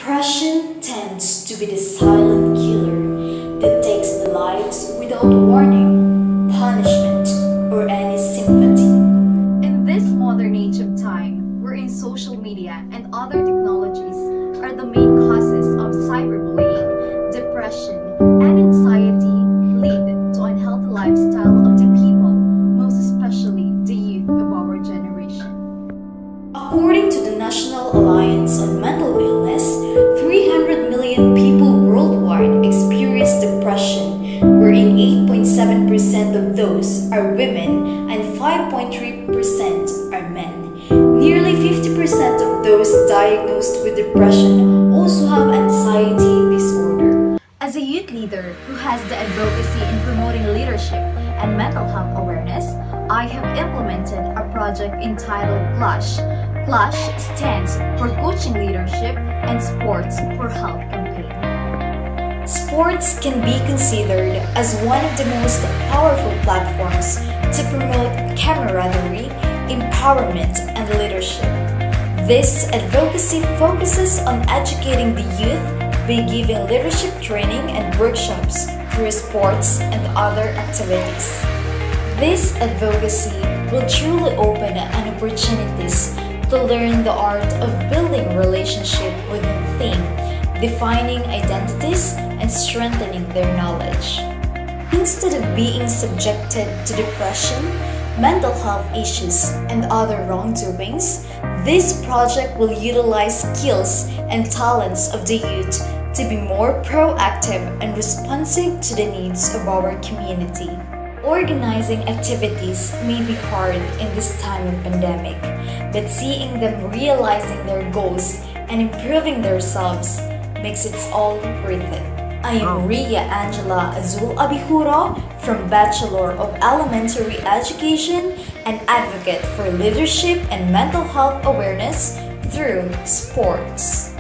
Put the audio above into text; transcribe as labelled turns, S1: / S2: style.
S1: Depression tends to be the silent killer that takes the lives without warning, punishment, or any sympathy.
S2: In this modern age of time, wherein social media and other technologies are the main causes of cyberbullying, depression, and anxiety lead to unhealthy lifestyle of the people, most especially the youth of our generation.
S1: According to the National Alliance on Mental Illness, 300 million people worldwide experience depression, wherein 8.7% of those are women and 5.3% are men. Nearly 50% of those diagnosed with depression also have anxiety disorder.
S2: As a youth leader who has the advocacy in promoting leadership and mental health awareness, I have implemented a project entitled CLASH. CLASH stands for Coaching Leadership and Sports for Health campaign.
S1: Sports can be considered as one of the most powerful platforms to promote camaraderie, empowerment, and leadership. This advocacy focuses on educating the youth by giving leadership training and workshops through sports and other activities. This advocacy will truly open an opportunities to learn the art of building relationship within the team, defining identities, and strengthening their knowledge. Instead of being subjected to depression, mental health issues, and other wrongdoings, this project will utilize skills and talents of the youth to be more proactive and responsive to the needs of our community. Organizing activities may be hard in this time of pandemic, but seeing them realizing their goals and improving themselves makes it all worth it. I am Ria Angela Azul Abihuro from Bachelor of Elementary Education and advocate for leadership and mental health awareness through sports.